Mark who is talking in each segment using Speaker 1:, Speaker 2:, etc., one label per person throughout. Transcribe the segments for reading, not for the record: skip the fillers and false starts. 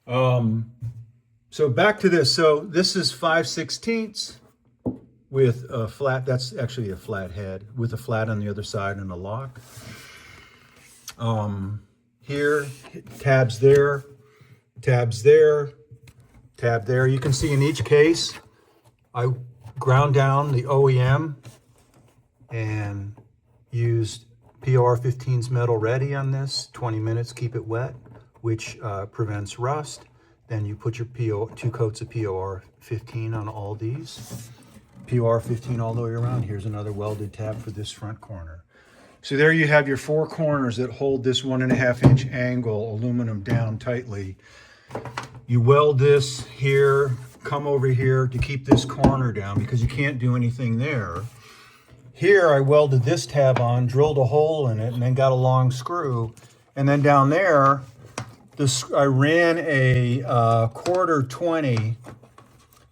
Speaker 1: So back to this. So this is 5/16 with a flat. That's actually a flat head with a flat on the other side and a lock. Here, tabs there, tabs there, tab there. You can see in each case, I ground down the OEM and used POR 15's Metal Ready on this. 20 minutes, keep it wet, which prevents rust. Then you put your 2 coats of POR 15 on all these. POR 15 all the way around. Here's another welded tab for this front corner. So there you have your 4 corners that hold this 1.5-inch angle aluminum down tightly. You weld this here, come over here to keep this corner down because you can't do anything there. Here I welded this tab on, drilled a hole in it, and then got a long screw. And then down there, I ran a quarter 20.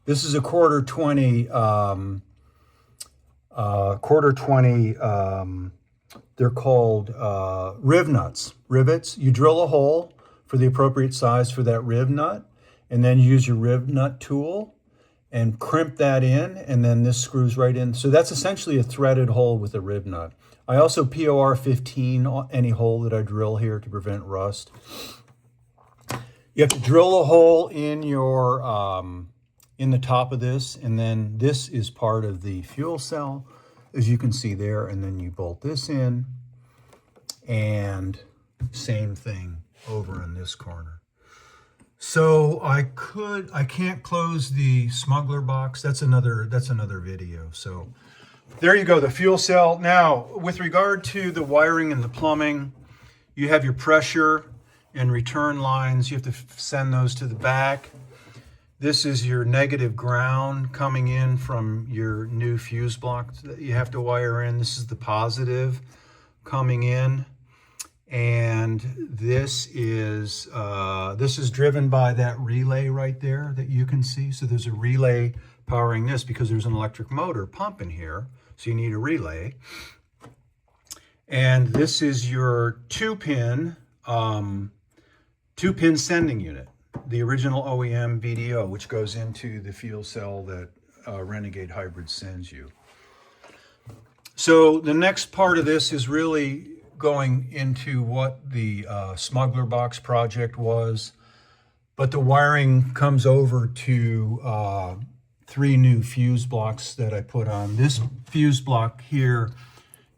Speaker 1: This is a quarter 20. They're called rivets. You drill a hole for the appropriate size for that riv nut, and then you use your riv nut tool and crimp that in, and then this screws right in. So that's essentially a threaded hole with a riv nut. I also POR 15 any hole that I drill here to prevent rust. You have to drill a hole in your in the top of this, and then this is part of the fuel cell, as you can see there, and then you bolt this in, and same thing over in this corner. So I can't close the smuggler box. That's another video. So there you go, the fuel cell. Now, with regard to the wiring and the plumbing, you have your pressure and return lines. You have to send those to the back. This is your negative ground coming in from your new fuse block that you have to wire in. This is the positive coming in. And this is driven by that relay right there that you can see. So there's a relay powering this because there's an electric motor pumping here. So you need a relay. And this is your 2-pin sending unit, the original OEM VDO, which goes into the fuel cell that Renegade Hybrid sends you. So the next part of this is really going into what the smuggler box project was, but the wiring comes over to 3 new fuse blocks that I put on. This fuse block here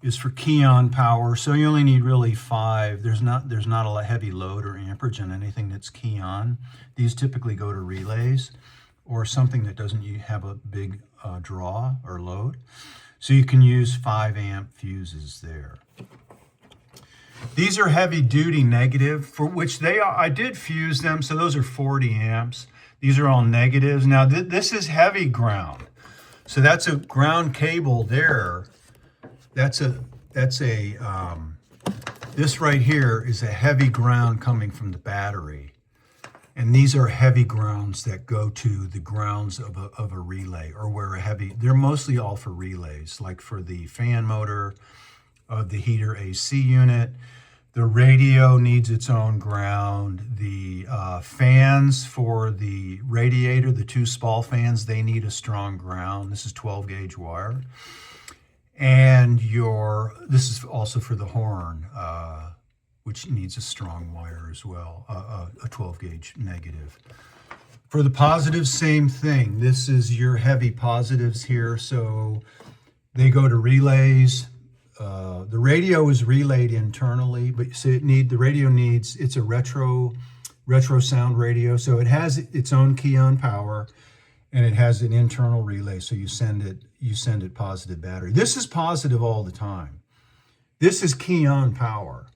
Speaker 1: is for key-on power, so you only need really 5. There's not a heavy load or amperage on anything that's key-on. These typically go to relays or something that doesn't have a big draw or load. So you can use 5-amp fuses there. These are heavy-duty negative, for which I did fuse them, so those are 40 amps. These are all negatives. Now this is heavy ground, so that's a ground cable there. This right here is a heavy ground coming from the battery. And these are heavy grounds that go to the grounds of a relay, or where they're mostly all for relays, like for the fan motor of the heater AC unit. The radio needs its own ground. The fans for the radiator, the 2 SPAL fans, they need a strong ground. This is 12 gauge wire. And this is also for the horn, which needs a strong wire as well, a 12 gauge negative. For the positives, same thing. This is your heavy positives here, so they go to relays. The radio is relayed internally, but the radio needs, it's a retro sound radio, so it has its own key-on power, and it has an internal relay, so you send it positive battery. This is positive all the time. This is key-on power,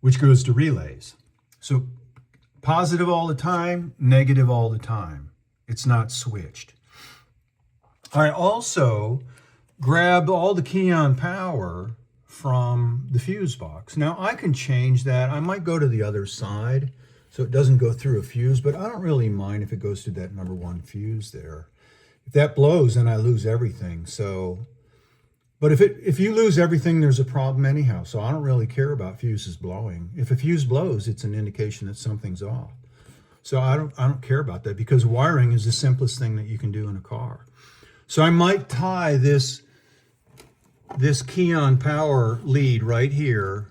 Speaker 1: which goes to relays. So positive all the time, negative all the time. It's not switched. I also grabbed all the key-on power from the fuse box. Now I can change that. I might go to the other side so it doesn't go through a fuse, but I don't really mind if it goes through that number 1 fuse there. If that blows, then I lose everything. So, but if you lose everything, there's a problem anyhow. So I don't really care about fuses blowing. If a fuse blows, it's an indication that something's off. So I don't care about that because wiring is the simplest thing that you can do in a car. So I might tie this Keon power lead right here.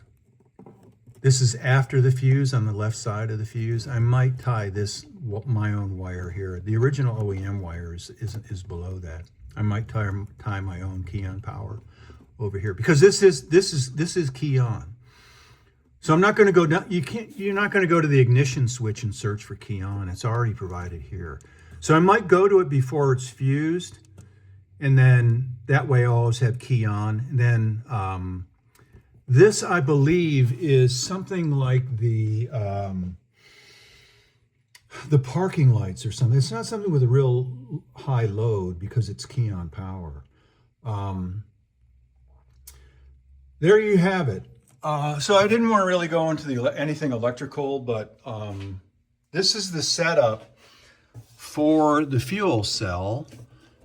Speaker 1: This is after the fuse on the left side of the fuse. I might tie this my own wire here. The original OEM wire is below that. I might tie my own Keon power over here because this is Keon. So I'm not going to go down. You're not going to go to the ignition switch and search for Keon. It's already provided here. So I might go to it before it's fused, and then that way I always have Keon. And then this, I believe, is something like the parking lights or something. It's not something with a real high load because it's Keon power. There you have it. So I didn't want to really go into anything electrical, but this is the setup for the fuel cell.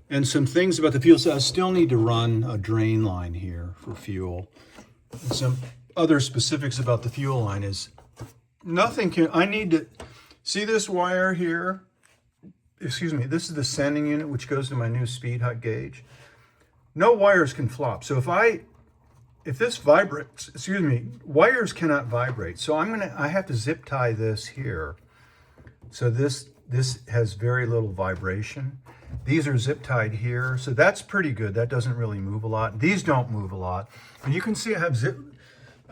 Speaker 1: And some things about the fuel cell. I still need to run a drain line here for fuel. And some other specifics about the fuel line is I need to see this wire here. Excuse me, this is the sending unit, which goes to my new speed height gauge. No wires can flop. So if this vibrates, excuse me, wires cannot vibrate. So I have to zip tie this here. So this has very little vibration. These are zip tied here. So that's pretty good. That doesn't really move a lot. These don't move a lot. And you can see I have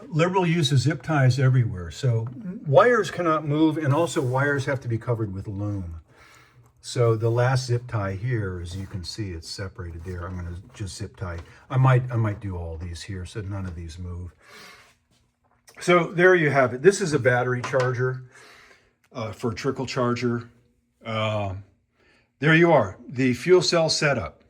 Speaker 1: liberal use of zip ties everywhere. So wires cannot move, and also wires have to be covered with loom. So the last zip tie here, as you can see, it's separated there. I'm going to just zip tie. I might do all these here so none of these move. So there you have it. This is a battery charger for a trickle charger. There you are, the fuel cell setup.